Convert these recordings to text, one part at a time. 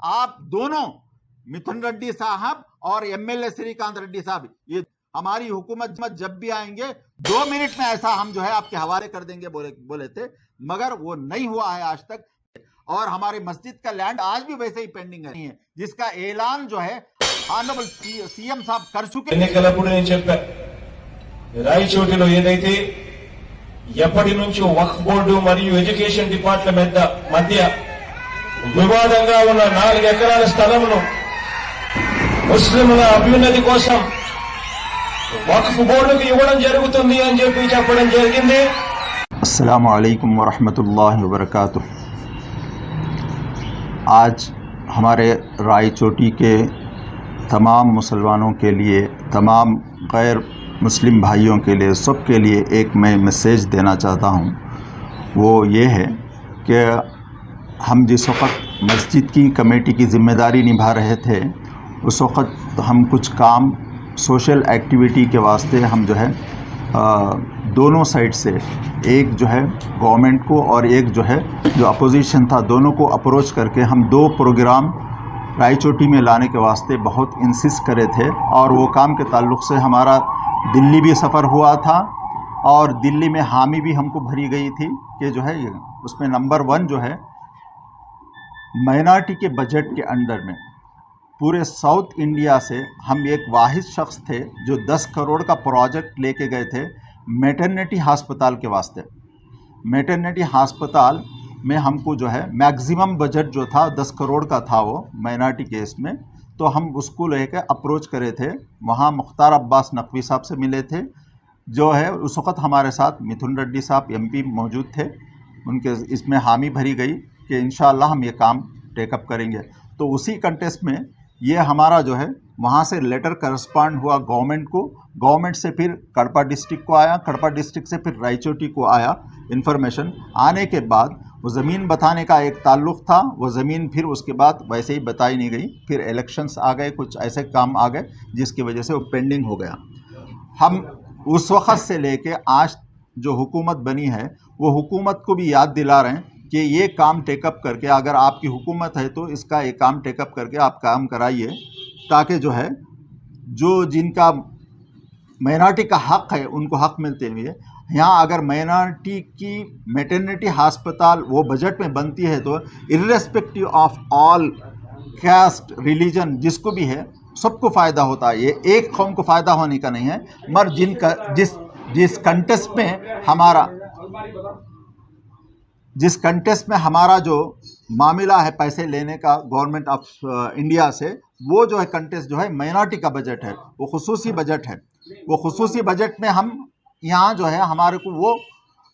आप दोनों मिथुन रेड्डी साहब और एमएलए श्रीकांत रेड्डी साहब, ये हमारी हुकूमत जब भी आएंगे 2 मिनट में ऐसा हम जो है आपके हवाले कर देंगे बोले थे, मगर वो नहीं हुआ है आज तक। और हमारी मस्जिद का लैंड आज भी वैसे ही पेंडिंग है, जिसका ऐलान जो है ऑनरेबल सीएम साहब कर चुके। ఎన్నికలప్పుడు నేను చెప్పా, రాయచోటిలో ఏదైతే ఎప్పటి నుంచో వక్ఫ్ బోర్డు మరియు ఎడ్యుకేషన్ డిపార్ట్మెంట్ మధ్య వివాదంగా ఉన్న 4 ఎకరాల స్థలంను ముస్లింల అభ్యున్నతి కోసం వక్ఫ్ బోర్డుకు ఇవ్వడం జరుగుతుంది అని చెప్పడం జరిగింది। అస్సలాము అలైకుం వరహమతుల్లాहि వబరకాతుహు। आज हमारे रायचोटी के तमाम मुसलमानों के लिए, तमाम गैर मुस्लिम भाइयों के लिए, सब के लिए एक मैं मैसेज देना चाहता हूँ। वो ये है कि हम जिस वक्त मस्जिद की कमेटी की ज़िम्मेदारी निभा रहे थे, उस वक्त हम कुछ काम सोशल एक्टिविटी के वास्ते हम जो है दोनों साइड से, एक जो है गवर्नमेंट को और एक जो है जो अपोजिशन था, दोनों को अप्रोच करके हम 2 प्रोग्राम रायचोटी में लाने के वास्ते बहुत इंसिस्ट करे थे। और वो काम के ताल्लुक़ से हमारा दिल्ली भी सफ़र हुआ था और दिल्ली में हामी भी हमको भरी गई थी कि जो है उसमें नंबर 1 जो है माइनॉरिटी के बजट के अंडर में पूरे साउथ इंडिया से हम एक वाहिद शख्स थे जो 10 करोड़ का प्रोजेक्ट लेके गए थे मैटरनिटी हस्पताल के वास्ते। मैटरनिटी हस्पताल में हमको जो है मैक्सिमम बजट जो था 10 करोड़ का था वो माइनॉरिटी केस में, तो हम उसको लेकर अप्रोच करे थे। वहाँ मुख्तार अब्बास नकवी साहब से मिले थे, जो है उस वक़्त हमारे साथ मिथुन रेड्डी साहब एमपी मौजूद थे। उनके इसमें हामी भरी गई कि इंशाअल्लाह हम ये काम टेकअप करेंगे। तो उसी कंटेस्ट में ये हमारा जो है वहाँ से लेटर करस्पॉन्ड हुआ गवर्नमेंट को, गवर्नमेंट से फिर कड़पा डिस्ट्रिक्ट को आया, कड़पा डिस्ट्रिक्ट से फिर रायचोटी को आया इन्फॉर्मेशन। आने के बाद वो ज़मीन बताने का एक ताल्लुक़ था, वो ज़मीन फिर उसके बाद वैसे ही बताई नहीं गई। फिर इलेक्शंस आ गए, कुछ ऐसे काम आ गए जिसकी वजह से वो पेंडिंग हो गया। हम उस वक़्त से लेके आज जो हुकूमत बनी है, वो हुकूमत को भी याद दिला रहे हैं कि ये काम टेकअप करके, अगर आपकी हुकूमत है तो इसका ये काम टेकअप करके आप काम कराइए, ताकि जो है जो जिनका माइनॉरिटी का हक़ है उनको हक़ मिलते हुए। यहाँ अगर माइनॉरिटी की मैटरनिटी हस्पताल वो बजट में बनती है तो irrespective of all caste religion जिसको भी है सबको फ़ायदा होता है। ये एक कौम को फ़ायदा होने का नहीं है, मगर जिनका जिस कंटेस्ट में हमारा जो मामला है पैसे लेने का गवर्नमेंट ऑफ इंडिया से, वो जो है कंटेस्ट जो है माइनॉरिटी का बजट है, वो खुसूसी बजट है। वो खुसूसी बजट में हम यहाँ जो है हमारे को वो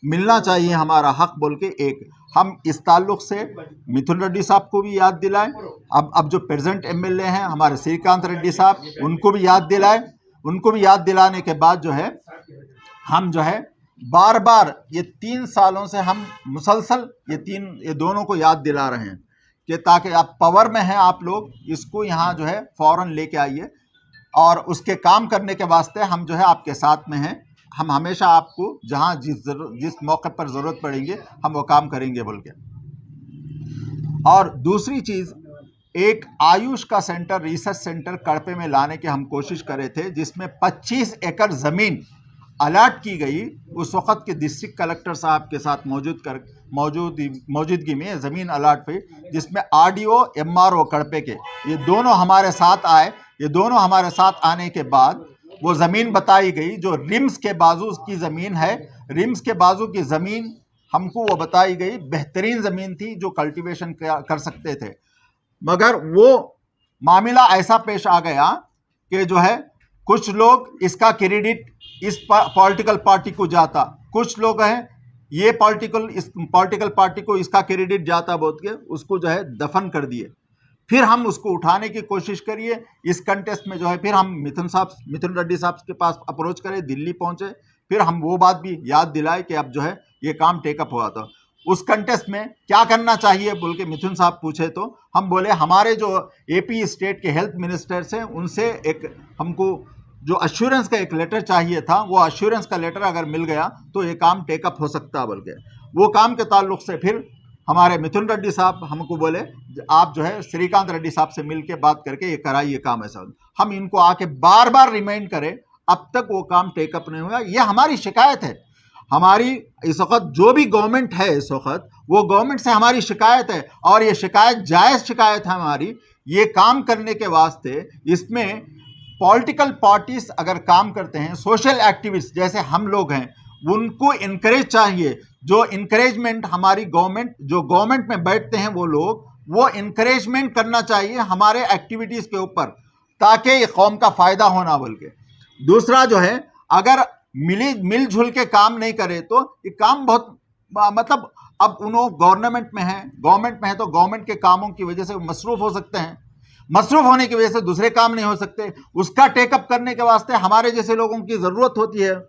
मिलना चाहिए हमारा हक बोल के एक हम इस ताल्लुक़ से मिथुन रेड्डी साहब को भी याद दिलाएं। अब जो प्रेजेंट एमएलए हैं हमारे श्रीकांत रेड्डी साहब, उनको भी याद दिलाएं। उनको भी याद दिलाने के बाद जो है हम जो है बार बार ये 3 सालों से हम मुसलसल ये दोनों को याद दिला रहे हैं कि ताकि आप पावर में हैं, आप लोग इसको यहाँ जो है फ़ौरन लेके आइए और उसके काम करने के वास्ते हम जो है आपके साथ में हैं। हम हमेशा आपको जहाँ जिस मौके पर ज़रूरत पड़ेंगे हम वो काम करेंगे बोल के। और दूसरी चीज़, एक आयुष का सेंटर, रिसर्च सेंटर कड़पे में लाने की हम कोशिश करे थे, जिसमें 25 एकड़ ज़मीन अलॉट की गई। उस वक़्त के डिस्ट्रिक्ट कलेक्टर साहब के साथ मौजूदगी में ज़मीन अलॉट हुई, जिसमें आरडीओ एमआरओ कड़पे के ये दोनों हमारे साथ आए। ये दोनों हमारे साथ आने के बाद वो ज़मीन बताई गई जो रिम्स के बाजू की ज़मीन है। रिम्स के बाजू की ज़मीन हमको वो बताई गई बेहतरीन ज़मीन थी जो कल्टीवेशन कर सकते थे, मगर वो मामला ऐसा पेश आ गया कि जो है कुछ लोग इसका क्रेडिट इस पॉलिटिकल पार्टी को जाता, कुछ लोग हैं ये पॉलिटिकल पार्टी को इसका क्रेडिट जाता बोल के उसको जो है दफन कर दिए। फिर हम उसको उठाने की कोशिश करिए। इस कंटेस्ट में जो है फिर हम मिथुन रेड्डी साहब के पास अप्रोच करें, दिल्ली पहुंचे, फिर हम वो बात भी याद दिलाए कि अब जो है ये काम टेकअप हुआ था। उस कंटेस्ट में क्या करना चाहिए बोल के मिथुन साहब पूछे तो हम बोले हमारे जो एपी स्टेट के हेल्थ मिनिस्टर्स हैं उनसे एक हमको जो अश्योरेंस का एक लेटर चाहिए था, वो अश्योरेंस का लेटर अगर मिल गया तो ये काम टेकअप हो सकता है बोल के। वो काम के ताल्लुक से फिर हमारे मिथुन रेड्डी साहब हमको बोले आप जो है श्रीकांत रेड्डी साहब से मिलके बात करके ये कराइए काम ऐसा। हम इनको आके बार बार रिमाइंड करें, अब तक वो काम टेकअप नहीं हुआ। ये हमारी शिकायत है। हमारी इस वक्त जो भी गवर्नमेंट है इस वक्त, वो गवर्नमेंट से हमारी शिकायत है, और ये शिकायत जायज़ शिकायत है हमारी। ये काम करने के वास्ते इसमें पॉलिटिकल पार्टीज अगर काम करते हैं, सोशल एक्टिविस्ट जैसे हम लोग हैं, उनको इनकरेज चाहिए। जो इनकरेजमेंट हमारी गवर्नमेंट, जो गवर्नमेंट में बैठते हैं वो लोग, वो इनकरेजमेंट करना चाहिए हमारे एक्टिविटीज़ के ऊपर, ताकि ये कौम का फ़ायदा होना बोल के। दूसरा जो है, अगर मिलजुल के काम नहीं करे तो ये काम बहुत मतलब, अब उन्होंने गवर्नमेंट में है तो गवर्नमेंट के कामों की वजह से मसरूफ़ हो सकते हैं। मसरूफ़ होने की वजह से दूसरे काम नहीं हो सकते। उसका टेकअप करने के वास्ते हमारे जैसे लोगों की ज़रूरत होती है।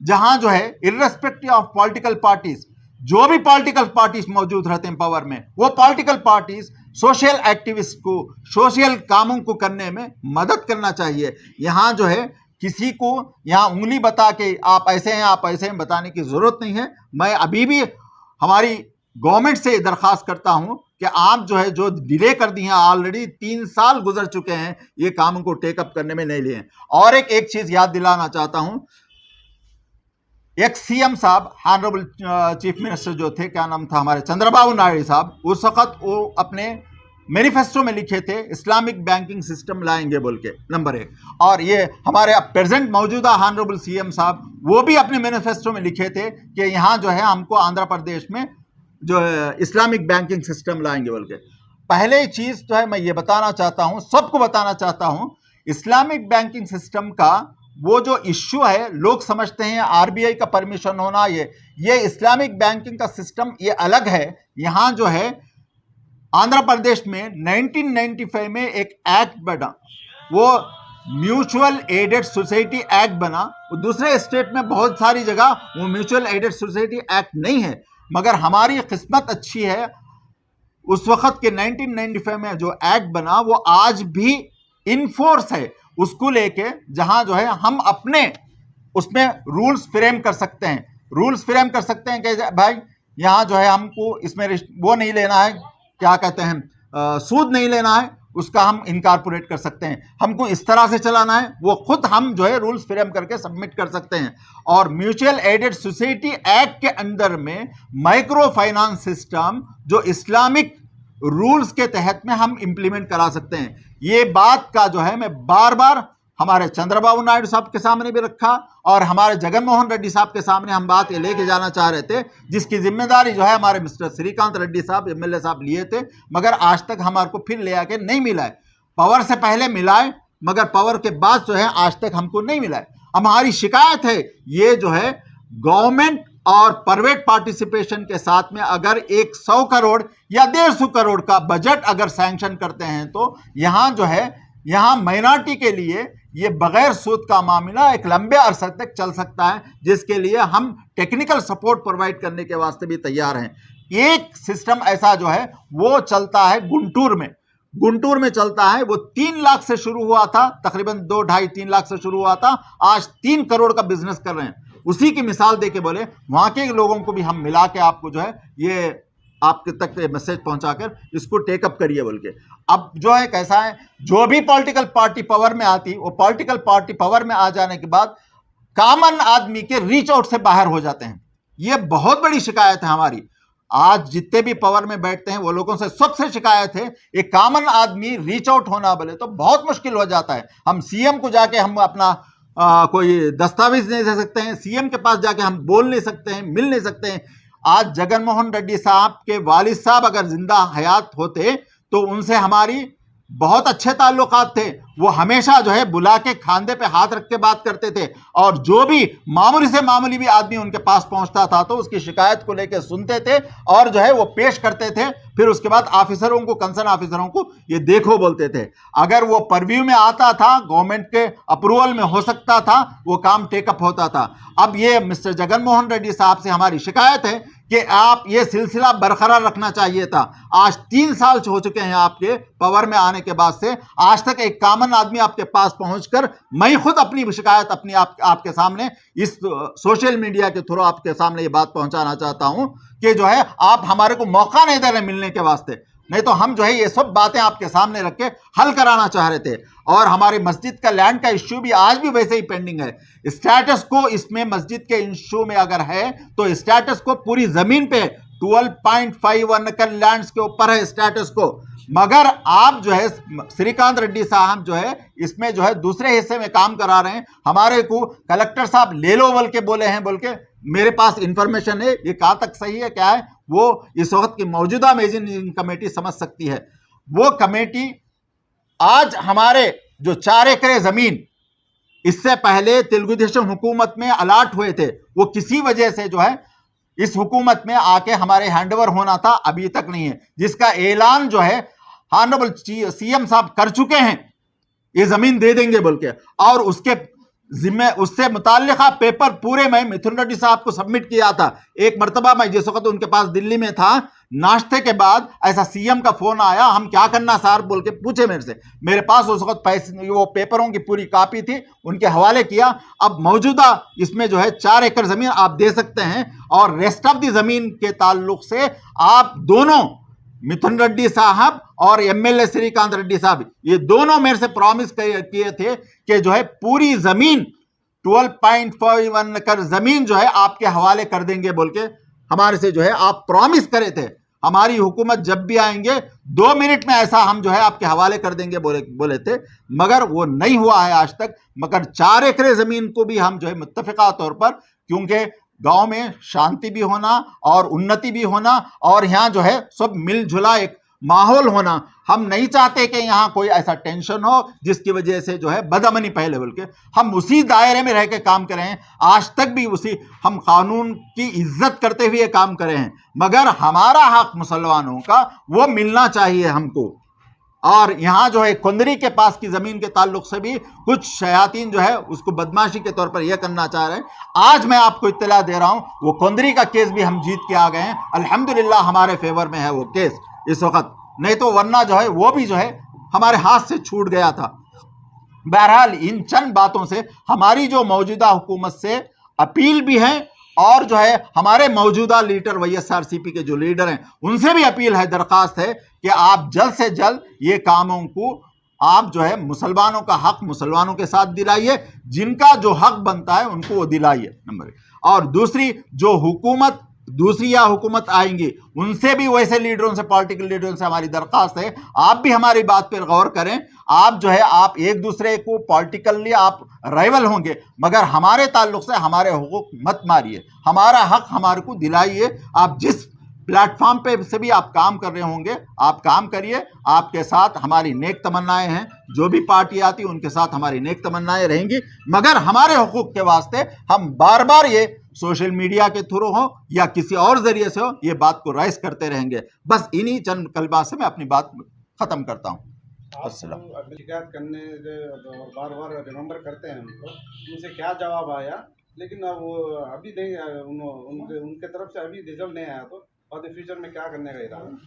जहां जो है इर्रेस्पेक्टिव ऑफ पॉलिटिकल पार्टीज, जो भी पॉलिटिकल पार्टीज मौजूद रहते हैं पावर में, वो पॉलिटिकल पार्टीज सोशल एक्टिविस्ट को, सोशल कामों को करने में मदद करना चाहिए। यहाँ जो है किसी को यहाँ उंगली बता के आप ऐसे हैं आप ऐसे हैं बताने की ज़रूरत नहीं है। मैं अभी भी हमारी गवर्नमेंट से दरख्वास्त करता हूँ कि आप जो है, जो डिले कर दी हैं, ऑलरेडी 3 साल गुजर चुके हैं, ये कामों को टेकअप करने में नहीं लिए। और एक चीज़ याद दिलाना चाहता हूँ, एक सीएम साहब, ऑनरेबल चीफ मिनिस्टर जो थे, क्या नाम था हमारे, चंद्रबाबू नायडू साहब, उस वक्त वो अपने मैनिफेस्टो में लिखे थे इस्लामिक बैंकिंग सिस्टम लाएंगे बोल के, नंबर 1। और ये हमारे अब प्रेजेंट मौजूदा ऑनरेबल सीएम साहब, वो भी अपने मैनिफेस्टो में लिखे थे कि यहाँ जो है हमको आंध्र प्रदेश में जो इस्लामिक बैंकिंग सिस्टम लाएंगे बोल के। पहले चीज़ जो है मैं ये बताना चाहता हूँ, सबको बताना चाहता हूँ, इस्लामिक बैंकिंग सिस्टम का वो जो इश्यू है, लोग समझते हैं आरबीआई का परमिशन होना, ये इस्लामिक बैंकिंग का सिस्टम ये अलग है। यहाँ जो है आंध्र प्रदेश में 1995 में एक एक्ट बना, वो म्यूचुअल एडेड सोसाइटी एक्ट बना। दूसरे स्टेट में बहुत सारी जगह वो म्यूचुअल एडेड सोसाइटी एक्ट नहीं है, मगर हमारी किस्मत अच्छी है, उस वक्त के 1995 में जो एक्ट बना वो आज भी इन फोर्स है। उसको लेके जहां जो है हम अपने उसमें रूल्स फ्रेम कर सकते हैं, कि भाई यहाँ जो है हमको इसमें वो नहीं लेना है, क्या कहते हैं, सूद नहीं लेना है, उसका हम इनकारपोरेट कर सकते हैं। हमको इस तरह से चलाना है, वो खुद हम जो है रूल्स फ्रेम करके सबमिट कर सकते हैं। और म्यूचुअल एडेड सोसाइटी एक्ट के अंदर में माइक्रो फाइनेंस सिस्टम जो इस्लामिक रूल्स के तहत में हम इंप्लीमेंट करा सकते हैं। ये बात का जो है मैं बार बार हमारे चंद्रबाबू नायडू साहब के सामने भी रखा, और हमारे जगन मोहन रेड्डी साहब के सामने हम बात ये लेके जाना चाह रहे थे, जिसकी जिम्मेदारी जो है हमारे मिस्टर श्रीकांत रेड्डी साहब एमएलए साहब लिए थे, मगर आज तक हमारे को फिर ले आके नहीं मिला है। पावर से पहले मिला है, मगर पावर के बाद जो है आज तक हमको नहीं मिला है। हमारी शिकायत है ये जो है गवर्नमेंट और प्राइवेट पार्टिसिपेशन के साथ में अगर 100 करोड़ या 150 करोड़ का बजट अगर सैंक्शन करते हैं, तो यहाँ जो है, यहाँ माइनॉरिटी के लिए ये बगैर सूद का मामला एक लंबे अरसे तक चल सकता है, जिसके लिए हम टेक्निकल सपोर्ट प्रोवाइड करने के वास्ते भी तैयार हैं। एक सिस्टम ऐसा जो है वो चलता है गुंटूर में चलता है, वो 3 लाख से शुरू हुआ था, तकरीबन 2-2.5-3 लाख से शुरू हुआ था, आज 3 करोड़ का बिजनेस कर रहे हैं। उसी की मिसाल दे के बोले वहाँ के लोगों को भी हम मिला के आपको जो है ये आपके तक मैसेज पहुंचाकर इसको टेकअप करिए बोल के। अब जो है कैसा है, जो भी पॉलिटिकल पार्टी पावर में आती, वो पॉलिटिकल पार्टी पावर में आ जाने के बाद कॉमन आदमी के रीच आउट से बाहर हो जाते हैं। ये बहुत बड़ी शिकायत है हमारी। आज जितने भी पावर में बैठते हैं वो लोगों से सबसे शिकायत है, एक कॉमन आदमी रीच आउट होना बोले तो बहुत मुश्किल हो जाता है। हम सीएम को जाके हम अपना कोई दस्तावेज नहीं दे सकते हैं, सीएम के पास जाके हम बोल नहीं सकते हैं, मिल नहीं सकते हैं। आज जगन मोहन रेड्डी साहब के वालिद साहब अगर जिंदा हयात होते तो उनसे हमारी बहुत अच्छे ताल्लुकात थे। वो हमेशा जो है बुला के खांदे पे हाथ रख के बात करते थे, और जो भी मामूली से मामूली भी आदमी उनके पास पहुंचता था तो उसकी शिकायत को लेकर सुनते थे और जो है वो पेश करते थे। फिर उसके बाद ऑफिसरों को, कंसर्न ऑफिसरों को ये देखो बोलते थे। अगर वो परव्यू में आता था, गवर्नमेंट के अप्रूवल में हो सकता था, वो काम टेकअप होता था। अब ये मिस्टर जगन मोहन रेड्डी साहब से हमारी शिकायत है कि आप ये सिलसिला बरकरार रखना चाहिए था। आज 3 साल हो चुके हैं आपके पावर में आने के बाद से, आज तक एक कॉमन आदमी आपके पास पहुंचकर मैं खुद अपनी शिकायत अपनी आपके सामने इस सोशल मीडिया के थ्रू आपके सामने ये बात पहुंचाना चाहता हूं कि जो है आप हमारे को मौका नहीं दे रहे मिलने के वास्ते, नहीं तो हम जो है ये सब बातें आपके सामने रख के हल कराना चाह रहे थे। और हमारी मस्जिद का लैंड का इश्यू भी आज भी वैसे ही पेंडिंग है। स्टेटस को इसमें मस्जिद के इश्यू में अगर है तो स्टेटस को पूरी जमीन पे 12.51 एकड़ लैंड्स के ऊपर है स्टेटस को, मगर आप जो है श्रीकांत रेड्डी साहब जो है इसमें जो है दूसरे हिस्से में काम करा रहे हैं। हमारे को कलेक्टर साहब ले लो बोल के बोले हैं, बोल के मेरे पास इंफॉर्मेशन है, ये कहां तक सही है क्या है वो इस वक्त की मौजूदा मेजरिंग कमेटी समझ सकती है। वो कमेटी आज हमारे जो 4 एकड़ जमीन इससे पहले तेलुगु देशम हुकूमत में अलॉट हुए थे, वो किसी वजह से जो है इस हुकूमत में आके हमारे हैंडओवर होना था, अभी तक नहीं है, जिसका ऐलान जो है ऑनरेबल सीएम साहब कर चुके हैं, ये जमीन दे देंगे बोल के। और उसके जिम्मे उससे मुताल्लिका पेपर पूरे मैं मिथुन रेड्डी साहब को सबमिट किया था। एक मरतबा मैं जिस वक्त उनके पास दिल्ली में था, नाश्ते के बाद ऐसा सीएम का फोन आया, हम क्या करना सर बोल के पूछे मेरे से। मेरे पास उस वक्त पैसे वो पेपरों की पूरी कॉपी थी, उनके हवाले किया। अब मौजूदा इसमें जो है 4 एकड़ जमीन आप दे सकते हैं और रेस्ट ऑफ द जमीन के ताल्लुक से आप दोनों मिथुन रेड्डी साहब और एमएलए श्रीकांत रेड्डी साहब ये दोनों मेरे से प्रॉमिस किए थे कि जो है पूरी जमीन 12.51 एकड़ जमीन जो है आपके हवाले कर देंगे बोल के हमारे से जो है आप प्रॉमिस करे थे। हमारी हुकूमत जब भी आएंगे 2 मिनट में ऐसा हम जो है आपके हवाले कर देंगे बोले थे, मगर वो नहीं हुआ है आज तक। मगर 4 एकड़ जमीन को भी हम जो है मुत्तफिका तौर पर, क्योंकि गांव में शांति भी होना और उन्नति भी होना और यहाँ जो है सब मिलजुला एक माहौल होना, हम नहीं चाहते कि यहाँ कोई ऐसा टेंशन हो जिसकी वजह से जो है बदअमनी पहले बोल के हम उसी दायरे में रह के काम कर रहे हैं। आज तक भी उसी हम कानून की इज्जत करते हुए काम कर रहे हैं, मगर हमारा हक मुसलमानों का वो मिलना चाहिए हमको। और यहाँ जो है कुंदरी के पास की जमीन के ताल्लुक से भी कुछ शयातीन जो है उसको बदमाशी के तौर पर यह करना चाह रहे हैं। आज मैं आपको इत्तला दे रहा हूं, वो कुंदरी का केस भी हम जीत के आ गए हैं, अल्हम्दुलिल्लाह हमारे फेवर में है वो केस इस वक्त, नहीं तो वरना जो है वो भी जो है हमारे हाथ से छूट गया था। बहरहाल इन चंद बातों से हमारी जो मौजूदा हुकूमत से अपील भी है और जो है हमारे मौजूदा लीडर वाईएसआरसीपी के जो लीडर हैं उनसे भी अपील है, दरखास्त है कि आप जल्द से जल्द ये कामों को आप जो है मुसलमानों का हक मुसलमानों के साथ दिलाइए, जिनका जो हक बनता है उनको वो दिलाइए, नंबर 1। और दूसरी जो हुकूमत दूसरी या हुकूमत आएंगी उनसे भी वैसे लीडरों से पॉलिटिकल लीडरों से हमारी दरखास्त है, आप भी हमारी बात पर गौर करें। आप जो है आप एक दूसरे को पॉलिटिकली आप राइवल होंगे, मगर हमारे ताल्लुक से हमारे हुकूक मत मारिए, हमारा हक हमारे को दिलाइए। आप जिस प्लेटफॉर्म पे से भी आप काम कर रहे होंगे आप काम करिए, आपके साथ हमारी नेक तमन्नाएं हैं, जो भी पार्टी आती उनके साथ हमारी नेक तमन्नाएं रहेंगी, मगर हमारे हुकूक के वास्ते हम बार बार ये सोशल मीडिया के थ्रू हो या किसी और जरिए से हो ये बात को राइज करते रहेंगे। बस इन्हीं चंद कलमा से मैं अपनी बात खत्म करता हूँ। शिकायत करने और बार बार रिमेंबर करते हैं उनको, उनसे क्या जवाब आया, लेकिन अब वो अभी उनके तरफ से अभी रिजल्ट नहीं आया, तो और फ्यूचर में क्या करने का इरादा?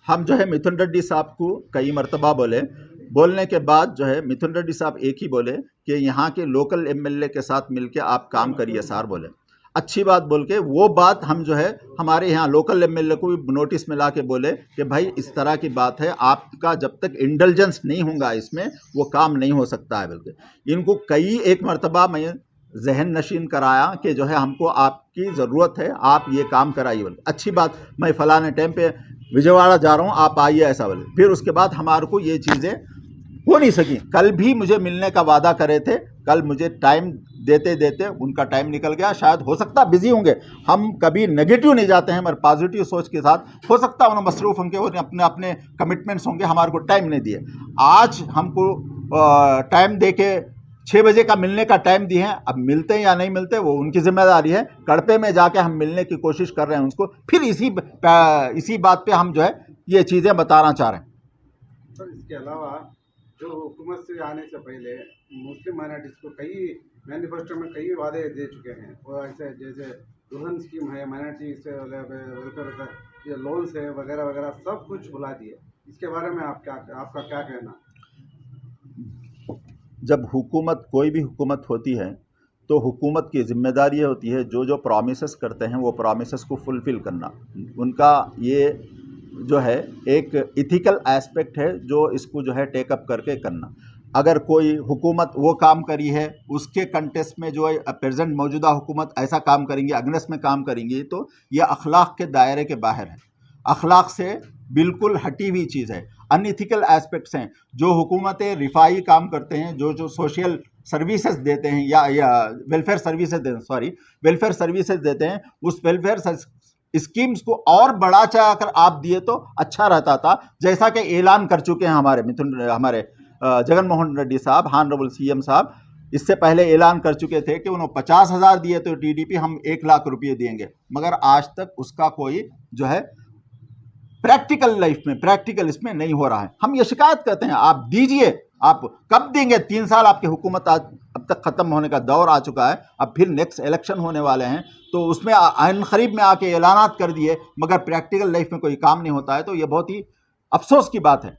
हम जो है मिथुन रेड्डी साहब को कई मरतबा बोलने के बाद जो है मिथुन रेड्डी साहब एक ही बोले कि यहाँ के लोकल एमएलए के साथ मिलके आप काम करिए सर, बोले अच्छी बात बोल के वो बात हम जो है हमारे यहाँ लोकल एमएलए को भी नोटिस में ला के बोले कि भाई इस तरह की बात है, आपका जब तक इंटेलिजेंस नहीं होगा इसमें वो काम नहीं हो सकता है। बल्कि इनको कई एक मरतबा मैं जहन नशीन कराया कि जो है हमको आपकी ज़रूरत है, आप ये काम कराइए, बोले अच्छी बात, मैं फ़लाने टाइम पे विजयवाड़ा जा रहा हूँ, आप आइए, ऐसा बोले। फिर उसके बाद हमारे को ये चीज़ें हो नहीं सकी। कल भी मुझे मिलने का वादा करे थे, कल मुझे टाइम देते देते उनका टाइम निकल गया। शायद हो सकता बिजी होंगे, हम कभी नेगेटिव नहीं जाते हैं, मगर पॉजिटिव सोच के साथ हो सकता उन्हें मसरूफ़ होंगे, उन्हें अपने कमिटमेंट्स होंगे, हमारे को टाइम नहीं दिए। आज हमको टाइम दे के 6 बजे का मिलने का टाइम दिए हैं, अब मिलते हैं या नहीं मिलते वो उनकी जिम्मेदारी है। कड़पे में जाके हम मिलने की कोशिश कर रहे हैं उनको, फिर इसी बात पे हम जो है ये चीज़ें बताना चाह रहे हैं। सर इसके अलावा जो हुकूमत से आने से पहले मुस्लिम माइनॉरिटीज़ को कई मैनिफेस्टो में कई वादे दे चुके हैं, वो ऐसे जैसे दुल्हन स्कीम है, माइनॉरिटी से वेलफेयर का ये लोन्स है वगैरह वगैरह सब कुछ भुला दिए। इसके बारे में आपका क्या कहना? जब हुकूमत, कोई भी हुकूमत होती है तो हुकूमत की जिम्मेदारी ये होती है जो जो प्रॉमिसेस करते हैं वो प्रॉमिसेस को फुलफ़िल करना। उनका ये जो है एक इथिकल एस्पेक्ट है जो इसको जो है टेकअप करके करना। अगर कोई हुकूमत वो काम करी है उसके कंटेस्ट में जो है प्रेजेंट मौजूदा हुकूमत ऐसा काम करेंगी, अगेंस्ट में काम करेंगी, तो ये अखलाक के दायरे के बाहर है, अखलाक से बिल्कुल हटी हुई चीज़ है। अनइथिकल एस्पेक्ट्स हैं जो हुकूमतें रिफाई काम करते हैं, जो जो सोशल सर्विसेज देते हैं या वेलफेयर सर्विसेज देते हैं, वेलफेयर सर्विसेज देते हैं, उस वेलफेयर स्कीम्स को और बढ़ा चढ़ा कर आप दिए तो अच्छा रहता था। जैसा कि ऐलान कर चुके हैं हमारे जगन मोहन रेड्डी साहब, हानरेबल सीएम साहब, इससे पहले ऐलान कर चुके थे कि उन्होंने 50,000 दिए तो टीडीपी हम 1 लाख रुपये देंगे, मगर आज तक उसका कोई जो है प्रैक्टिकल लाइफ में, प्रैक्टिकल इसमें नहीं हो रहा है। हम ये शिकायत करते हैं, आप दीजिए, आप कब देंगे? 3 साल आपकी हुकूमत अब तक ख़त्म होने का दौर आ चुका है, अब फिर नेक्स्ट इलेक्शन होने वाले हैं, तो उसमें आन करीब में आके ऐलानात कर दिए मगर प्रैक्टिकल लाइफ में कोई काम नहीं होता है, तो ये बहुत ही अफसोस की बात है।